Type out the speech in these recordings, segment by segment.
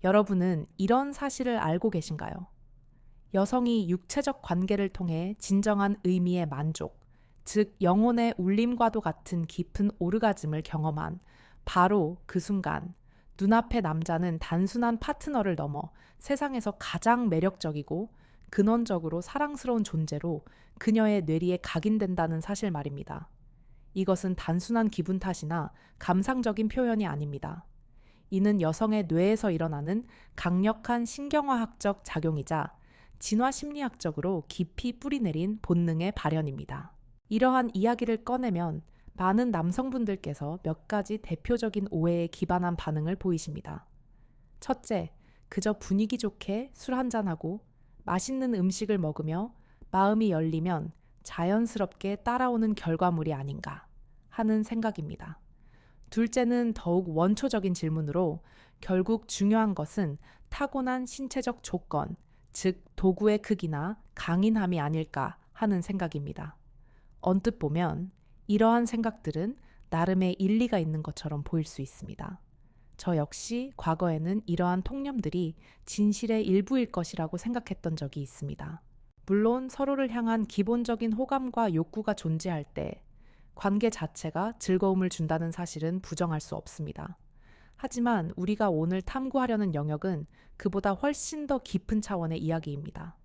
여러분은 이런 사실을 알고 계신가요? 여성이 육체적 관계를 통해 진정한 의미의 만족, 즉 영혼의 울림과도 같은 깊은 오르가즘을 경험한 바로 그 순간, 눈앞의 남자는 단순한 파트너를 넘어 세상에서 가장 매력적이고 근원적으로 사랑스러운 존재로 그녀의 뇌리에 각인된다는 사실 말입니다. 이것은 단순한 기분 탓이나 감상적인 표현이 아닙니다. 이는 여성의 뇌에서 일어나는 강력한 신경화학적 작용이자 진화 심리학적으로 깊이 뿌리내린 본능의 발현입니다. 이러한 이야기를 꺼내면 많은 남성분들께서 몇 가지 대표적인 오해에 기반한 반응을 보이십니다. 첫째, 그저 분위기 좋게 술 한잔하고 맛있는 음식을 먹으며 마음이 열리면 자연스럽게 따라오는 결과물이 아닌가 하는 생각입니다. 둘째는 더욱 원초적인 질문으로 결국 중요한 것은 타고난 신체적 조건, 즉 도구의 크기나 강인함이 아닐까 하는 생각입니다. 언뜻 보면 이러한 생각들은 나름의 일리가 있는 것처럼 보일 수 있습니다. 저 역시 과거에는 이러한 통념들이 진실의 일부일 것이라고 생각했던 적이 있습니다. 물론 서로를 향한 기본적인 호감과 욕구가 존재할 때 관계 자체가 즐거움을 준다는 사실은 부정할 수 없습니다. 하지만 우리가 오늘 탐구하려는 영역은 그보다 훨씬 더 깊은 차원의 이야기입니다.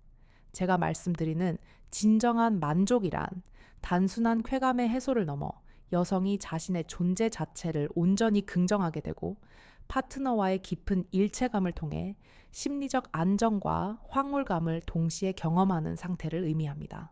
제가 말씀드리는 진정한 만족이란 단순한 쾌감의 해소를 넘어 여성이 자신의 존재 자체를 온전히 긍정하게 되고 파트너와의 깊은 일체감을 통해 심리적 안정과 황홀감을 동시에 경험하는 상태를 의미합니다.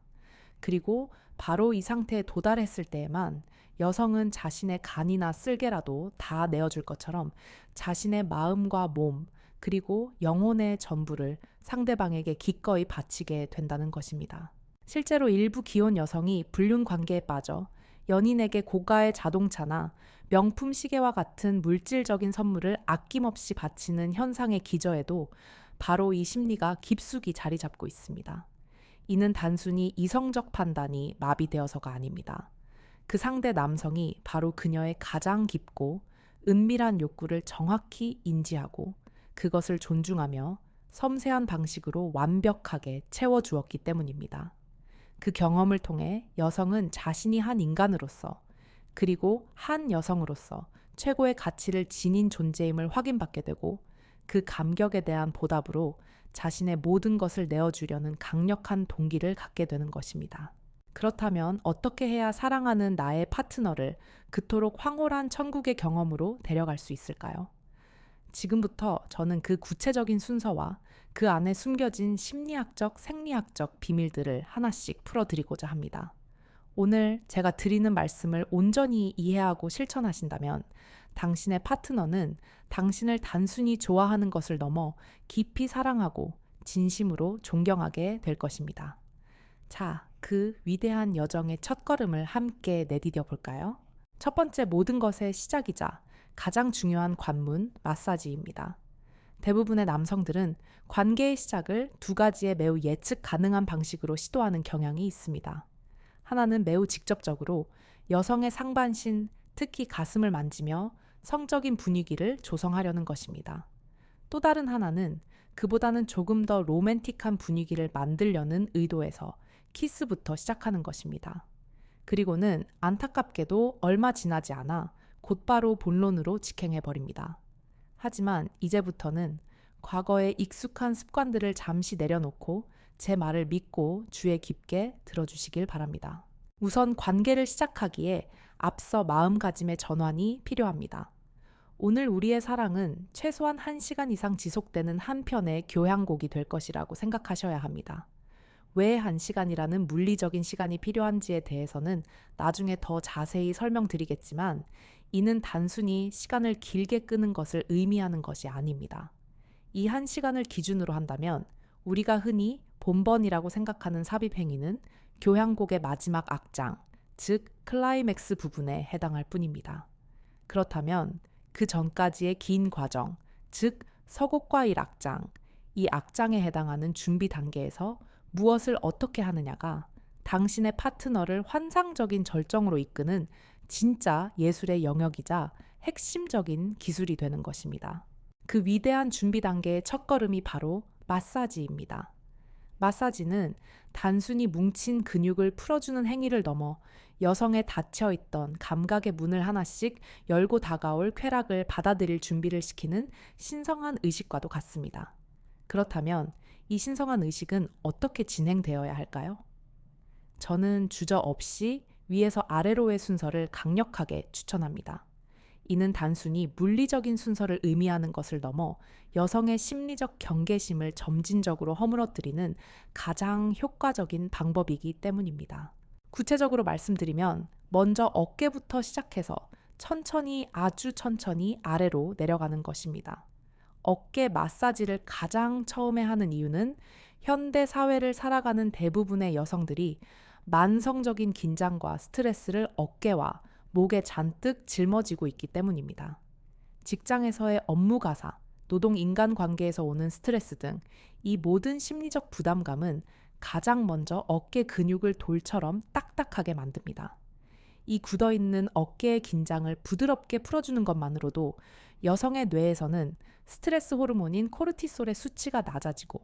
그리고 바로 이 상태에 도달했을 때에만 여성은 자신의 간이나 쓸개라도 다 내어줄 것처럼 자신의 마음과 몸, 그리고 영혼의 전부를 상대방에게 기꺼이 바치게 된다는 것입니다. 실제로 일부 기혼 여성이 불륜 관계에 빠져 연인에게 고가의 자동차나 명품 시계와 같은 물질적인 선물을 아낌없이 바치는 현상에 기저에도 바로 이 심리가 깊숙이 자리 잡고 있습니다. 이는 단순히 이성적 판단이 마비되어서가 아닙니다. 그 상대 남성이 바로 그녀의 가장 깊고 은밀한 욕구를 정확히 인지하고 그것을 존중하며 섬세한 방식으로 완벽하게 채워주었기 때문입니다. 그 경험을 통해 여성은 자신이 한 인간으로서 그리고 한 여성으로서 최고의 가치를 지닌 존재임을 확인받게 되고 그 감격에 대한 보답으로 자신의 모든 것을 내어주려는 강력한 동기를 갖게 되는 것입니다. 그렇다면 어떻게 해야 사랑하는 나의 파트너를 그토록 황홀한 천국의 경험으로 데려갈 수 있을까요? 지금부터 저는 그 구체적인 순서와 그 안에 숨겨진 심리학적, 생리학적 비밀들을 하나씩 풀어드리고자 합니다. 오늘 제가 드리는 말씀을 온전히 이해하고 실천하신다면 당신의 파트너는 당신을 단순히 좋아하는 것을 넘어 깊이 사랑하고 진심으로 존경하게 될 것입니다. 자, 그 위대한 여정의 첫걸음을 함께 내디뎌 볼까요? 첫 번째 모든 것의 시작이자 가장 중요한 관문, 마사지입니다. 대부분의 남성들은 관계의 시작을 두 가지의 매우 예측 가능한 방식으로 시도하는 경향이 있습니다. 하나는 매우 직접적으로 여성의 상반신, 특히 가슴을 만지며 성적인 분위기를 조성하려는 것입니다. 또 다른 하나는 그보다는 조금 더 로맨틱한 분위기를 만들려는 의도에서 키스부터 시작하는 것입니다. 그리고는 안타깝게도 얼마 지나지 않아 곧바로 본론으로 직행해버립니다. 하지만 이제부터는 과거의 익숙한 습관들을 잠시 내려놓고 제 말을 믿고 주의 깊게 들어주시길 바랍니다. 우선 관계를 시작하기에 앞서 마음가짐의 전환이 필요합니다. 오늘 우리의 사랑은 최소한 1시간 이상 지속되는 한 편의 교향곡이 될 것이라고 생각하셔야 합니다. 왜 1시간이라는 물리적인 시간이 필요한지에 대해서는 나중에 더 자세히 설명드리겠지만 이는 단순히 시간을 길게 끄는 것을 의미하는 것이 아닙니다. 이 1시간을 기준으로 한다면 우리가 흔히 본번이라고 생각하는 삽입 행위는 교향곡의 마지막 악장, 즉 클라이맥스 부분에 해당할 뿐입니다. 그렇다면 그 전까지의 긴 과정, 즉 서곡과 1악장, 이 악장에 해당하는 준비 단계에서 무엇을 어떻게 하느냐가 당신의 파트너를 환상적인 절정으로 이끄는 진짜 예술의 영역이자 핵심적인 기술이 되는 것입니다. 그 위대한 준비 단계의 첫걸음이 바로 마사지입니다. 마사지는 단순히 뭉친 근육을 풀어주는 행위를 넘어 여성의 닫혀있던 감각의 문을 하나씩 열고 다가올 쾌락을 받아들일 준비를 시키는 신성한 의식과도 같습니다. 그렇다면 이 신성한 의식은 어떻게 진행되어야 할까요? 저는 주저없이 위에서 아래로의 순서를 강력하게 추천합니다. 이는 단순히 물리적인 순서를 의미하는 것을 넘어 여성의 심리적 경계심을 점진적으로 허물어뜨리는 가장 효과적인 방법이기 때문입니다. 구체적으로 말씀드리면 먼저 어깨부터 시작해서 천천히 아주 천천히 아래로 내려가는 것입니다. 어깨 마사지를 가장 처음에 하는 이유는 현대 사회를 살아가는 대부분의 여성들이 만성적인 긴장과 스트레스를 어깨와 목에 잔뜩 짊어지고 있기 때문입니다. 직장에서의 업무 가사, 노동 인간 관계에서 오는 스트레스 등 이 모든 심리적 부담감은 가장 먼저 어깨 근육을 돌처럼 딱딱하게 만듭니다. 이 굳어있는 어깨의 긴장을 부드럽게 풀어주는 것만으로도 여성의 뇌에서는 스트레스 호르몬인 코르티솔의 수치가 낮아지고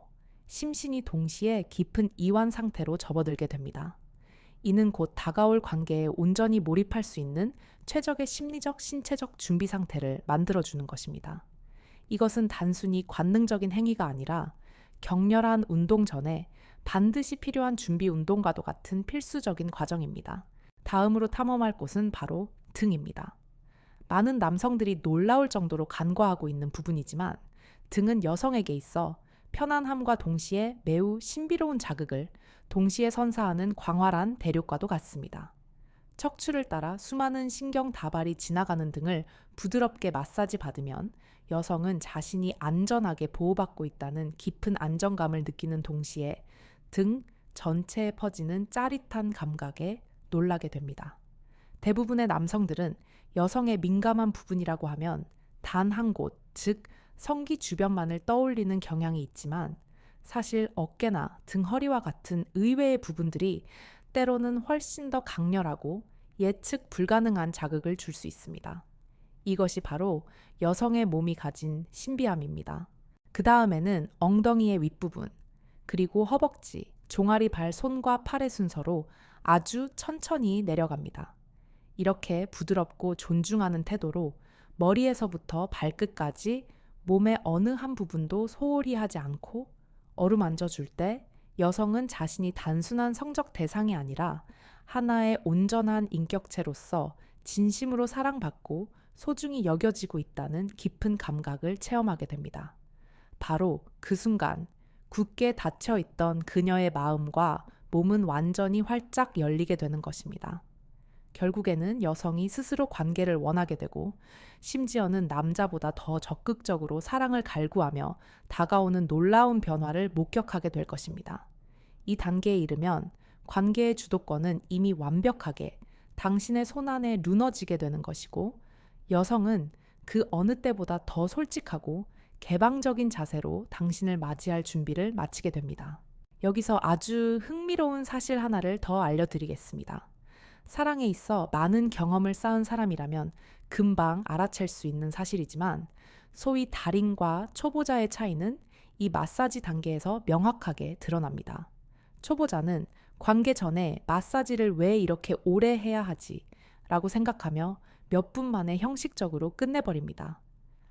심신이 동시에 깊은 이완 상태로 접어들게 됩니다. 이는 곧 다가올 관계에 온전히 몰입할 수 있는 최적의 심리적, 신체적 준비 상태를 만들어주는 것입니다. 이것은 단순히 관능적인 행위가 아니라 격렬한 운동 전에 반드시 필요한 준비 운동과도 같은 필수적인 과정입니다. 다음으로 탐험할 곳은 바로 등입니다. 많은 남성들이 놀라울 정도로 간과하고 있는 부분이지만 등은 여성에게 있어 편안함과 동시에 매우 신비로운 자극을 동시에 선사하는 광활한 대륙과도 같습니다. 척추를 따라 수많은 신경 다발이 지나가는 등을 부드럽게 마사지 받으면 여성은 자신이 안전하게 보호받고 있다는 깊은 안정감을 느끼는 동시에 등 전체에 퍼지는 짜릿한 감각에 놀라게 됩니다. 대부분의 남성들은 여성의 민감한 부분이라고 하면 단 한 곳, 즉 성기 주변만을 떠올리는 경향이 있지만 사실 어깨나 등 허리와 같은 의외의 부분들이 때로는 훨씬 더 강렬하고 예측 불가능한 자극을 줄 수 있습니다. 이것이 바로 여성의 몸이 가진 신비함입니다. 그 다음에는 엉덩이의 윗부분, 그리고 허벅지, 종아리 발 손과 팔의 순서로 아주 천천히 내려갑니다. 이렇게 부드럽고 존중하는 태도로 머리에서부터 발끝까지 몸의 어느 한 부분도 소홀히 하지 않고 어루만져 줄 때 여성은 자신이 단순한 성적 대상이 아니라 하나의 온전한 인격체로서 진심으로 사랑받고 소중히 여겨지고 있다는 깊은 감각을 체험하게 됩니다. 바로 그 순간 굳게 닫혀 있던 그녀의 마음과 몸은 완전히 활짝 열리게 되는 것입니다. 결국에는 여성이 스스로 관계를 원하게 되고 심지어는 남자보다 더 적극적으로 사랑을 갈구하며 다가오는 놀라운 변화를 목격하게 될 것입니다. 이 단계에 이르면 관계의 주도권은 이미 완벽하게 당신의 손안에 루너지게 되는 것이고 여성은 그 어느 때보다 더 솔직하고 개방적인 자세로 당신을 맞이할 준비를 마치게 됩니다. 여기서 아주 흥미로운 사실 하나를 더 알려드리겠습니다. 사랑에 있어 많은 경험을 쌓은 사람이라면 금방 알아챌 수 있는 사실이지만 소위 달인과 초보자의 차이는 이 마사지 단계에서 명확하게 드러납니다. 초보자는 관계 전에 마사지를 왜 이렇게 오래 해야 하지? 라고 생각하며 몇 분 만에 형식적으로 끝내버립니다.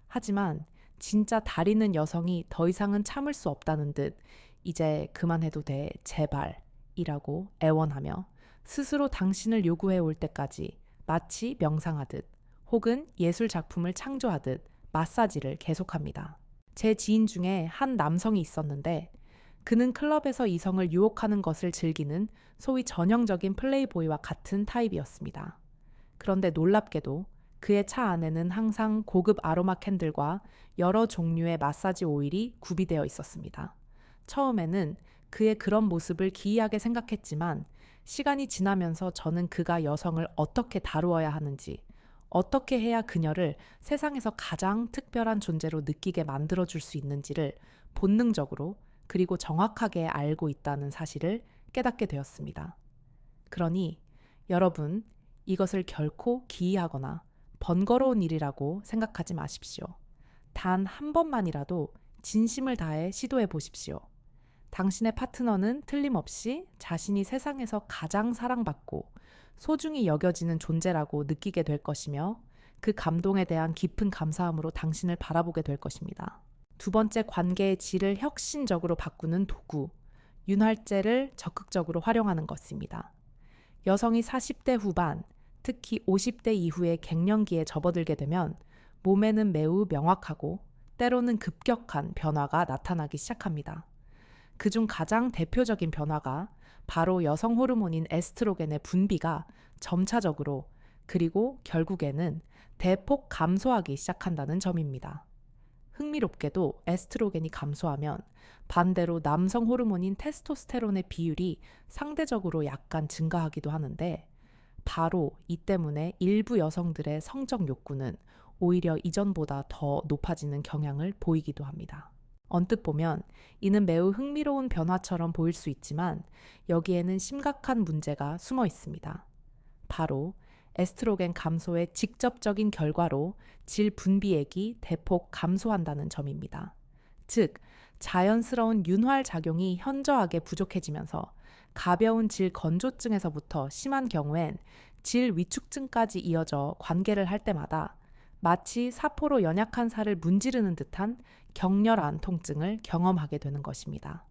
하지만 진짜 달인은 여성이 더 이상은 참을 수 없다는 듯 이제 그만해도 돼, 제발 이라고 애원하며 스스로 당신을 요구해 올 때까지 마치 명상하듯 혹은 예술 작품을 창조하듯 마사지를 계속합니다. 제 지인 중에 한 남성이 있었는데 그는 클럽에서 이성을 유혹하는 것을 즐기는 소위 전형적인 플레이보이와 같은 타입이었습니다. 그런데 놀랍게도 그의 차 안에는 항상 고급 아로마 캔들과 여러 종류의 마사지 오일이 구비되어 있었습니다. 처음에는 그의 그런 모습을 기이하게 생각했지만 시간이 지나면서 저는 그가 여성을 어떻게 다루어야 하는지, 어떻게 해야 그녀를 세상에서 가장 특별한 존재로 느끼게 만들어줄 수 있는지를 본능적으로 그리고 정확하게 알고 있다는 사실을 깨닫게 되었습니다. 그러니 여러분, 이것을 결코 기이하거나 번거로운 일이라고 생각하지 마십시오. 단 한 번만이라도 진심을 다해 시도해 보십시오. 당신의 파트너는 틀림없이 자신이 세상에서 가장 사랑받고 소중히 여겨지는 존재라고 느끼게 될 것이며 그 감동에 대한 깊은 감사함으로 당신을 바라보게 될 것입니다. 두 번째, 관계의 질을 혁신적으로 바꾸는 도구, 윤활제를 적극적으로 활용하는 것입니다. 여성이 40대 후반, 특히 50대 이후의 갱년기에 접어들게 되면 몸에는 매우 명확하고 때로는 급격한 변화가 나타나기 시작합니다. 그중 가장 대표적인 변화가 바로 여성 호르몬인 에스트로겐의 분비가 점차적으로 그리고 결국에는 대폭 감소하기 시작한다는 점입니다. 흥미롭게도 에스트로겐이 감소하면 반대로 남성 호르몬인 테스토스테론의 비율이 상대적으로 약간 증가하기도 하는데 바로 이 때문에 일부 여성들의 성적 욕구는 오히려 이전보다 더 높아지는 경향을 보이기도 합니다. 언뜻 보면 이는 매우 흥미로운 변화처럼 보일 수 있지만 여기에는 심각한 문제가 숨어 있습니다. 바로 에스트로겐 감소의 직접적인 결과로 질 분비액이 대폭 감소한다는 점입니다. 즉, 자연스러운 윤활 작용이 현저하게 부족해지면서 가벼운 질 건조증에서부터 심한 경우엔 질 위축증까지 이어져 관계를 할 때마다 마치 사포로 연약한 살을 문지르는 듯한 격렬한 통증을 경험하게 되는 것입니다.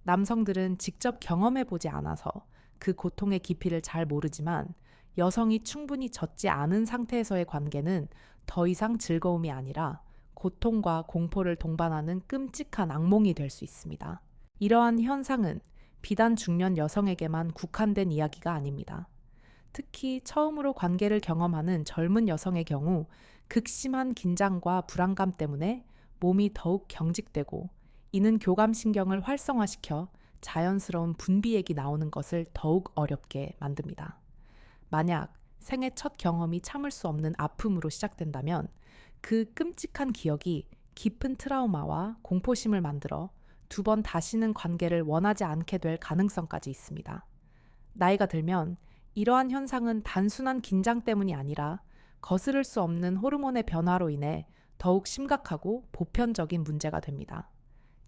남성들은 직접 경험해보지 않아서 그 고통의 깊이를 잘 모르지만 여성이 충분히 젖지 않은 상태에서의 관계는 더 이상 즐거움이 아니라 고통과 공포를 동반하는 끔찍한 악몽이 될 수 있습니다. 이러한 현상은 비단 중년 여성에게만 국한된 이야기가 아닙니다. 특히 처음으로 관계를 경험하는 젊은 여성의 경우 극심한 긴장과 불안감 때문에 몸이 더욱 경직되고 이는 교감신경을 활성화시켜 자연스러운 분비액이 나오는 것을 더욱 어렵게 만듭니다. 만약 생애 첫 경험이 참을 수 없는 아픔으로 시작된다면 그 끔찍한 기억이 깊은 트라우마와 공포심을 만들어 두 번 다시는 관계를 원하지 않게 될 가능성까지 있습니다. 나이가 들면 이러한 현상은 단순한 긴장 때문이 아니라 거스를 수 없는 호르몬의 변화로 인해 더욱 심각하고 보편적인 문제가 됩니다.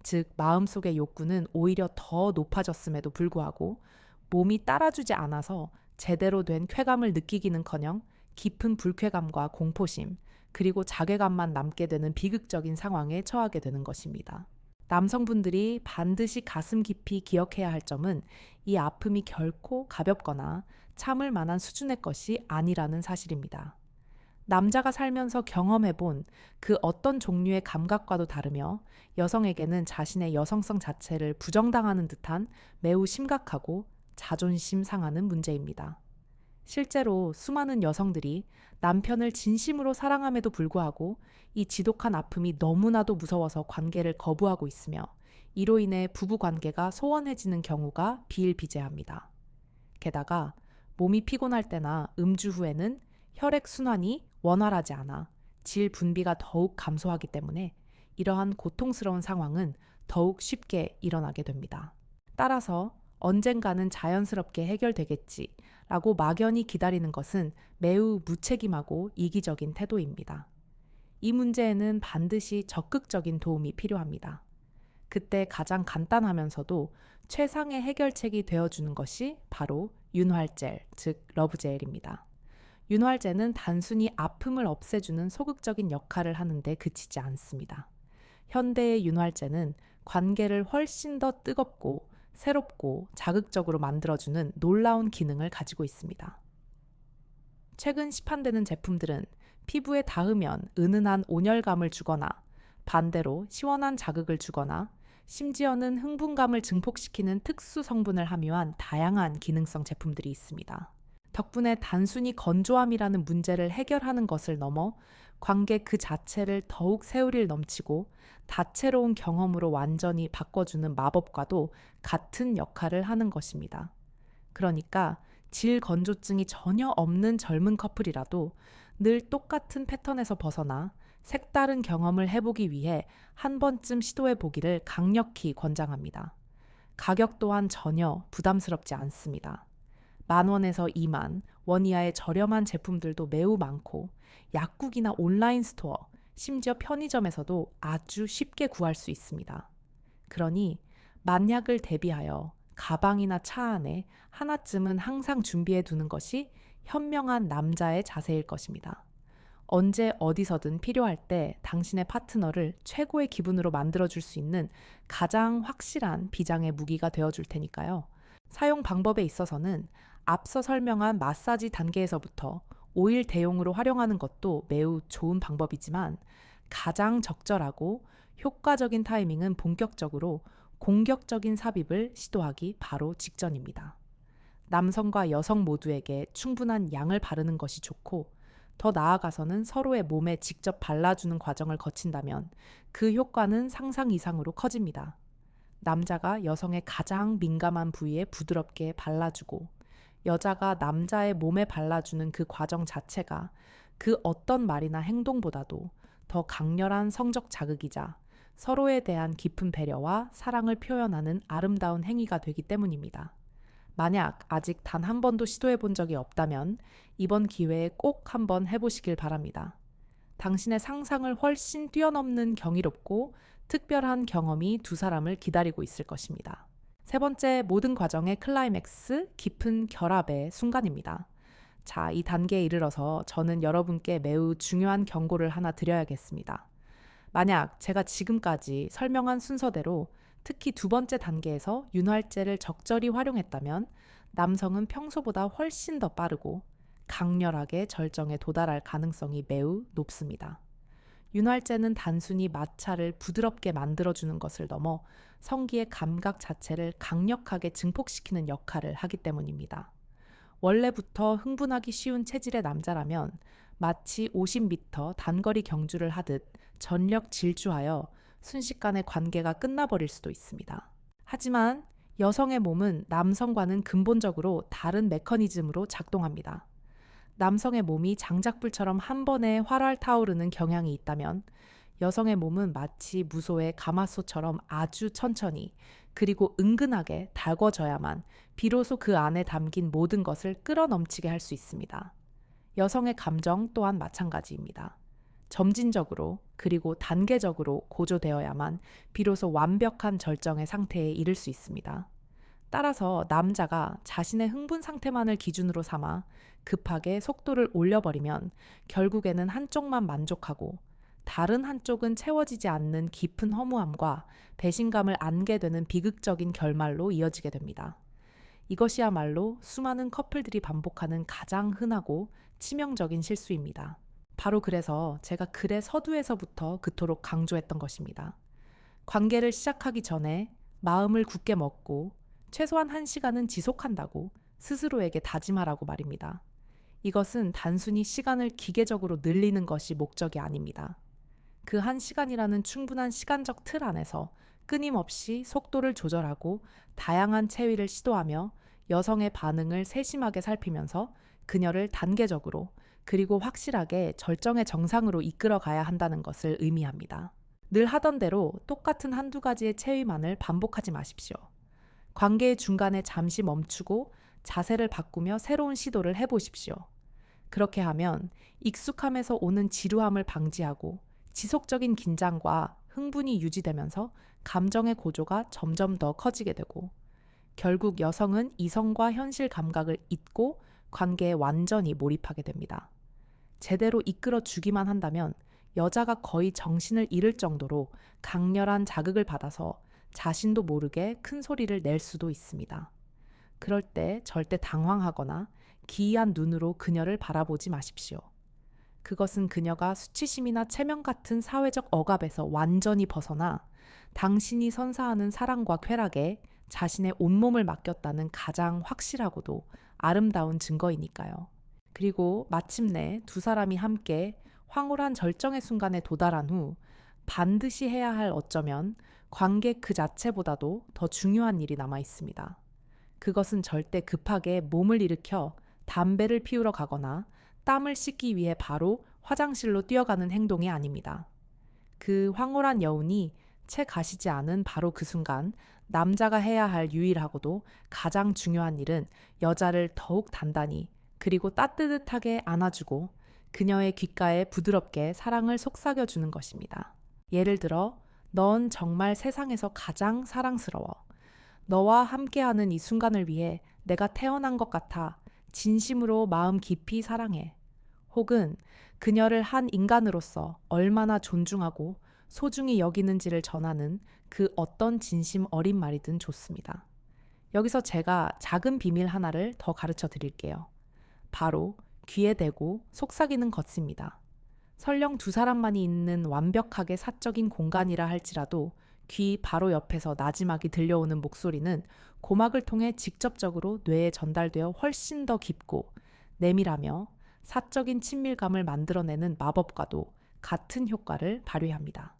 즉, 마음속의 욕구는 오히려 더 높아졌음에도 불구하고 몸이 따라주지 않아서 제대로 된 쾌감을 느끼기는커녕 깊은 불쾌감과 공포심, 그리고 자괴감만 남게 되는 비극적인 상황에 처하게 되는 것입니다. 남성분들이 반드시 가슴 깊이 기억해야 할 점은 이 아픔이 결코 가볍거나 참을 만한 수준의 것이 아니라는 사실입니다. 남자가 살면서 경험해본 그 어떤 종류의 감각과도 다르며 여성에게는 자신의 여성성 자체를 부정당하는 듯한 매우 심각하고 자존심 상하는 문제입니다. 실제로 수많은 여성들이 남편을 진심으로 사랑함에도 불구하고 이 지독한 아픔이 너무나도 무서워서 관계를 거부하고 있으며 이로 인해 부부 관계가 소원해지는 경우가 비일비재합니다. 게다가 몸이 피곤할 때나 음주 후에는 혈액순환이 원활하지 않아 질 분비가 더욱 감소하기 때문에 이러한 고통스러운 상황은 더욱 쉽게 일어나게 됩니다. 따라서 언젠가는 자연스럽게 해결되겠지라고 막연히 기다리는 것은 매우 무책임하고 이기적인 태도입니다. 이 문제에는 반드시 적극적인 도움이 필요합니다. 그때 가장 간단하면서도 최상의 해결책이 되어주는 것이 바로 윤활젤, 즉 러브젤입니다. 윤활제는 단순히 아픔을 없애주는 소극적인 역할을 하는데 그치지 않습니다. 현대의 윤활제는 관계를 훨씬 더 뜨겁고 새롭고 자극적으로 만들어주는 놀라운 기능을 가지고 있습니다. 최근 시판되는 제품들은 피부에 닿으면 은은한 온열감을 주거나 반대로 시원한 자극을 주거나 심지어는 흥분감을 증폭시키는 특수 성분을 함유한 다양한 기능성 제품들이 있습니다. 덕분에 단순히 건조함이라는 문제를 해결하는 것을 넘어 관계 그 자체를 더욱 새우릴 넘치고 다채로운 경험으로 완전히 바꿔주는 마법과도 같은 역할을 하는 것입니다. 그러니까 질 건조증이 전혀 없는 젊은 커플이라도 늘 똑같은 패턴에서 벗어나 색다른 경험을 해보기 위해 한 번쯤 시도해보기를 강력히 권장합니다. 가격 또한 전혀 부담스럽지 않습니다. 10,000원에서 20,000원, 원 이하의 저렴한 제품들도 매우 많고 약국이나 온라인 스토어, 심지어 편의점에서도 아주 쉽게 구할 수 있습니다. 그러니 만약을 대비하여 가방이나 차 안에 하나쯤은 항상 준비해 두는 것이 현명한 남자의 자세일 것입니다. 언제 어디서든 필요할 때 당신의 파트너를 최고의 기분으로 만들어줄 수 있는 가장 확실한 비장의 무기가 되어줄 테니까요. 사용 방법에 있어서는 앞서 설명한 마사지 단계에서부터 오일 대용으로 활용하는 것도 매우 좋은 방법이지만 가장 적절하고 효과적인 타이밍은 본격적으로 공격적인 삽입을 시도하기 바로 직전입니다. 남성과 여성 모두에게 충분한 양을 바르는 것이 좋고 더 나아가서는 서로의 몸에 직접 발라주는 과정을 거친다면 그 효과는 상상 이상으로 커집니다. 남자가 여성의 가장 민감한 부위에 부드럽게 발라주고 여자가 남자의 몸에 발라주는 그 과정 자체가 그 어떤 말이나 행동보다도 더 강렬한 성적 자극이자 서로에 대한 깊은 배려와 사랑을 표현하는 아름다운 행위가 되기 때문입니다. 만약 아직 단 한 번도 시도해 본 적이 없다면 이번 기회에 꼭 한번 해보시길 바랍니다. 당신의 상상을 훨씬 뛰어넘는 경이롭고 특별한 경험이 두 사람을 기다리고 있을 것입니다. 세 번째, 모든 과정의 클라이맥스, 깊은 결합의 순간입니다. 자, 이 단계에 이르러서 저는 여러분께 매우 중요한 경고를 하나 드려야겠습니다. 만약 제가 지금까지 설명한 순서대로 특히 두 번째 단계에서 윤활제를 적절히 활용했다면 남성은 평소보다 훨씬 더 빠르고 강렬하게 절정에 도달할 가능성이 매우 높습니다. 윤활제는 단순히 마찰을 부드럽게 만들어주는 것을 넘어 성기의 감각 자체를 강력하게 증폭시키는 역할을 하기 때문입니다. 원래부터 흥분하기 쉬운 체질의 남자라면 마치 50m 단거리 경주를 하듯 전력 질주하여 순식간에 관계가 끝나버릴 수도 있습니다. 하지만 여성의 몸은 남성과는 근본적으로 다른 메커니즘으로 작동합니다. 남성의 몸이 장작불처럼 한 번에 활활 타오르는 경향이 있다면 여성의 몸은 마치 무소의 가마솥처럼 아주 천천히 그리고 은근하게 달궈져야만 비로소 그 안에 담긴 모든 것을 끌어넘치게 할 수 있습니다. 여성의 감정 또한 마찬가지입니다. 점진적으로 그리고 단계적으로 고조되어야만 비로소 완벽한 절정의 상태에 이를 수 있습니다. 따라서 남자가 자신의 흥분 상태만을 기준으로 삼아 급하게 속도를 올려버리면 결국에는 한쪽만 만족하고 다른 한쪽은 채워지지 않는 깊은 허무함과 배신감을 안게 되는 비극적인 결말로 이어지게 됩니다. 이것이야말로 수많은 커플들이 반복하는 가장 흔하고 치명적인 실수입니다. 바로 그래서 제가 글의 서두에서부터 그토록 강조했던 것입니다. 관계를 시작하기 전에 마음을 굳게 먹고 최소한 1시간은 지속한다고 스스로에게 다짐하라고 말입니다. 이것은 단순히 시간을 기계적으로 늘리는 것이 목적이 아닙니다. 그 1시간이라는 충분한 시간적 틀 안에서 끊임없이 속도를 조절하고 다양한 체위를 시도하며 여성의 반응을 세심하게 살피면서 그녀를 단계적으로 그리고 확실하게 절정의 정상으로 이끌어 가야 한다는 것을 의미합니다. 늘 하던 대로 똑같은 한두 가지의 체위만을 반복하지 마십시오. 관계의 중간에 잠시 멈추고 자세를 바꾸며 새로운 시도를 해보십시오. 그렇게 하면 익숙함에서 오는 지루함을 방지하고 지속적인 긴장과 흥분이 유지되면서 감정의 고조가 점점 더 커지게 되고 결국 여성은 이성과 현실 감각을 잊고 관계에 완전히 몰입하게 됩니다. 제대로 이끌어 주기만 한다면 여자가 거의 정신을 잃을 정도로 강렬한 자극을 받아서 자신도 모르게 큰 소리를 낼 수도 있습니다. 그럴 때 절대 당황하거나 기이한 눈으로 그녀를 바라보지 마십시오. 그것은 그녀가 수치심이나 체면 같은 사회적 억압에서 완전히 벗어나 당신이 선사하는 사랑과 쾌락에 자신의 온몸을 맡겼다는 가장 확실하고도 아름다운 증거이니까요. 그리고 마침내 두 사람이 함께 황홀한 절정의 순간에 도달한 후 반드시 해야 할 어쩌면 관계 그 자체보다도 더 중요한 일이 남아 있습니다. 그것은 절대 급하게 몸을 일으켜 담배를 피우러 가거나 땀을 씻기 위해 바로 화장실로 뛰어가는 행동이 아닙니다. 그 황홀한 여운이 채 가시지 않은 바로 그 순간 남자가 해야 할 유일하고도 가장 중요한 일은 여자를 더욱 단단히 그리고 따뜻하게 안아주고 그녀의 귓가에 부드럽게 사랑을 속삭여 주는 것입니다. 예를 들어, 넌 정말 세상에서 가장 사랑스러워. 너와 함께하는 이 순간을 위해 내가 태어난 것 같아. 진심으로 마음 깊이 사랑해. 혹은 그녀를 한 인간으로서 얼마나 존중하고 소중히 여기는지를 전하는 그 어떤 진심 어린 말이든 좋습니다. 여기서 제가 작은 비밀 하나를 더 가르쳐 드릴게요. 바로 귀에 대고 속삭이는 것입니다. 설령 두 사람만이 있는 완벽하게 사적인 공간이라 할지라도 귀 바로 옆에서 나지막이 들려오는 목소리는 고막을 통해 직접적으로 뇌에 전달되어 훨씬 더 깊고 내밀하며 사적인 친밀감을 만들어내는 마법과도 같은 효과를 발휘합니다.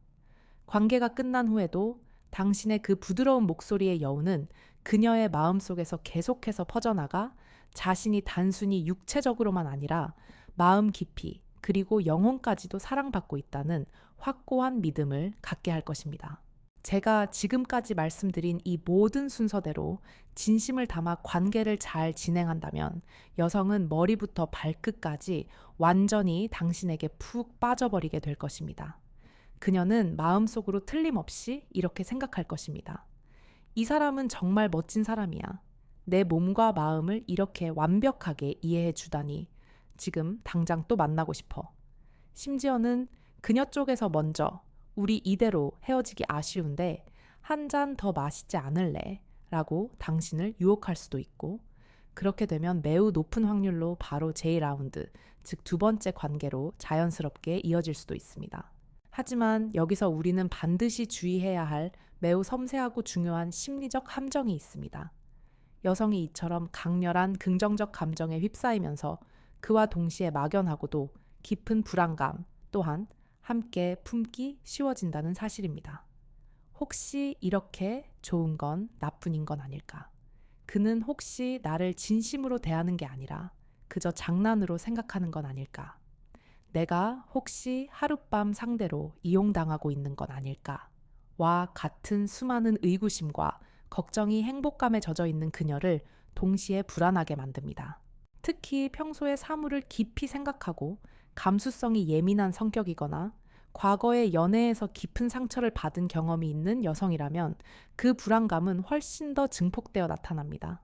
관계가 끝난 후에도 당신의 그 부드러운 목소리의 여운은 그녀의 마음속에서 계속해서 퍼져나가 자신이 단순히 육체적으로만 아니라 마음 깊이 그리고 영혼까지도 사랑받고 있다는 확고한 믿음을 갖게 할 것입니다. 제가 지금까지 말씀드린 이 모든 순서대로 진심을 담아 관계를 잘 진행한다면 여성은 머리부터 발끝까지 완전히 당신에게 푹 빠져버리게 될 것입니다. 그녀는 마음속으로 틀림없이 이렇게 생각할 것입니다. 이 사람은 정말 멋진 사람이야. 내 몸과 마음을 이렇게 완벽하게 이해해 주다니 지금 당장 또 만나고 싶어. 심지어는 그녀 쪽에서 먼저 우리 이대로 헤어지기 아쉬운데 한 잔 더 마시지 않을래? 라고 당신을 유혹할 수도 있고 그렇게 되면 매우 높은 확률로 바로 제2라운드, 즉 두 번째 관계로 자연스럽게 이어질 수도 있습니다. 하지만 여기서 우리는 반드시 주의해야 할 매우 섬세하고 중요한 심리적 함정이 있습니다. 여성이 이처럼 강렬한 긍정적 감정에 휩싸이면서 그와 동시에 막연하고도 깊은 불안감 또한 함께 품기 쉬워진다는 사실입니다. 혹시 이렇게 좋은 건 나뿐인 건 아닐까? 그는 혹시 나를 진심으로 대하는 게 아니라 그저 장난으로 생각하는 건 아닐까? 내가 혹시 하룻밤 상대로 이용당하고 있는 건 아닐까? 와 같은 수많은 의구심과 걱정이 행복감에 젖어 있는 그녀를 동시에 불안하게 만듭니다. 특히 평소에 사물을 깊이 생각하고 감수성이 예민한 성격이거나 과거의 연애에서 깊은 상처를 받은 경험이 있는 여성이라면 그 불안감은 훨씬 더 증폭되어 나타납니다.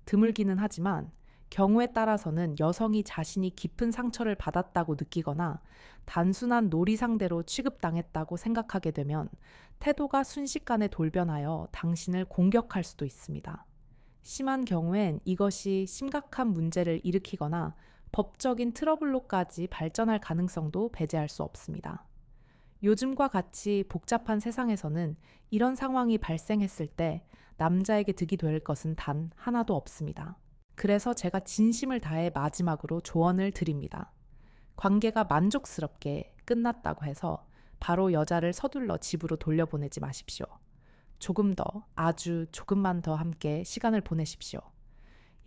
드물기는 하지만 경우에 따라서는 여성이 자신이 깊은 상처를 받았다고 느끼거나 단순한 놀이 상대로 취급당했다고 생각하게 되면 태도가 순식간에 돌변하여 당신을 공격할 수도 있습니다. 심한 경우엔 이것이 심각한 문제를 일으키거나 법적인 트러블로까지 발전할 가능성도 배제할 수 없습니다. 요즘과 같이 복잡한 세상에서는 이런 상황이 발생했을 때 남자에게 득이 될 것은 단 하나도 없습니다. 그래서 제가 진심을 다해 마지막으로 조언을 드립니다. 관계가 만족스럽게 끝났다고 해서 바로 여자를 서둘러 집으로 돌려보내지 마십시오. 조금 더, 아주 조금만 더 함께 시간을 보내십시오.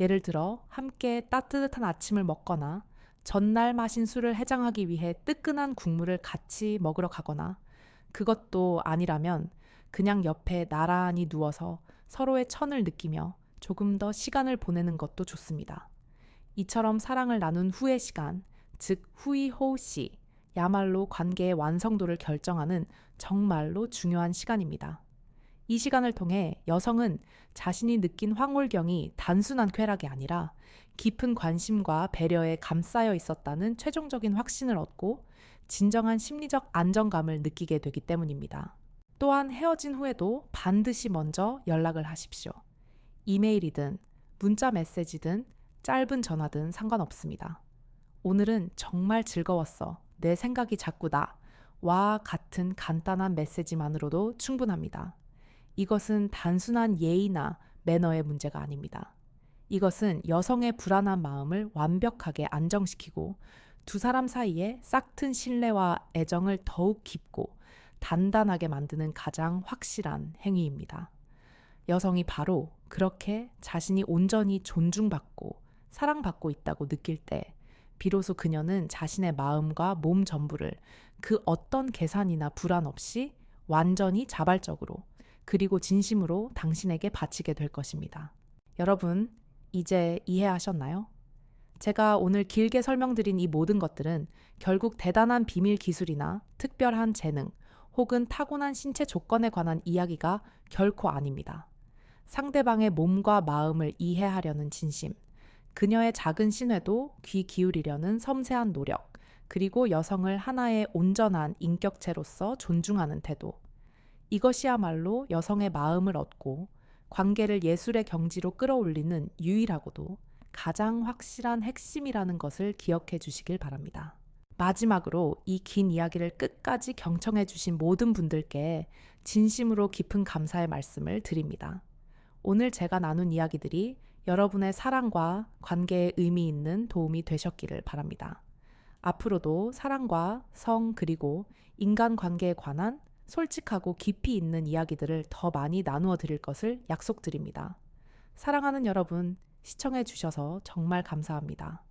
예를 들어 함께 따뜻한 아침을 먹거나 전날 마신 술을 해장하기 위해 뜨끈한 국물을 같이 먹으러 가거나 그것도 아니라면 그냥 옆에 나란히 누워서 서로의 천을 느끼며 조금 더 시간을 보내는 것도 좋습니다. 이처럼 사랑을 나눈 후의 시간, 즉 후이호시, 야말로 관계의 완성도를 결정하는 정말로 중요한 시간입니다. 이 시간을 통해 여성은 자신이 느낀 황홀경이 단순한 쾌락이 아니라 깊은 관심과 배려에 감싸여 있었다는 최종적인 확신을 얻고 진정한 심리적 안정감을 느끼게 되기 때문입니다. 또한 헤어진 후에도 반드시 먼저 연락을 하십시오. 이메일이든 문자 메시지든 짧은 전화든 상관없습니다. 오늘은 정말 즐거웠어. 내 생각이 자꾸 나. 와 같은 간단한 메시지만으로도 충분합니다. 이것은 단순한 예의나 매너의 문제가 아닙니다. 이것은 여성의 불안한 마음을 완벽하게 안정시키고 두 사람 사이에 싹튼 신뢰와 애정을 더욱 깊고 단단하게 만드는 가장 확실한 행위입니다. 여성이 바로 그렇게 자신이 온전히 존중받고 사랑받고 있다고 느낄 때 비로소 그녀는 자신의 마음과 몸 전부를 그 어떤 계산이나 불안 없이 완전히 자발적으로 그리고 진심으로 당신에게 바치게 될 것입니다. 여러분, 이제 이해하셨나요? 제가 오늘 길게 설명드린 이 모든 것들은 결국 대단한 비밀 기술이나 특별한 재능 혹은 타고난 신체 조건에 관한 이야기가 결코 아닙니다. 상대방의 몸과 마음을 이해하려는 진심, 그녀의 작은 신뢰도 귀 기울이려는 섬세한 노력, 그리고 여성을 하나의 온전한 인격체로서 존중하는 태도. 이것이야말로 여성의 마음을 얻고 관계를 예술의 경지로 끌어올리는 유일하고도 가장 확실한 핵심이라는 것을 기억해 주시길 바랍니다. 마지막으로 이 긴 이야기를 끝까지 경청해 주신 모든 분들께 진심으로 깊은 감사의 말씀을 드립니다. 오늘 제가 나눈 이야기들이 여러분의 사랑과 관계에 의미 있는 도움이 되셨기를 바랍니다. 앞으로도 사랑과 성 그리고 인간관계에 관한 솔직하고 깊이 있는 이야기들을 더 많이 나누어 드릴 것을 약속드립니다. 사랑하는 여러분, 시청해 주셔서 정말 감사합니다.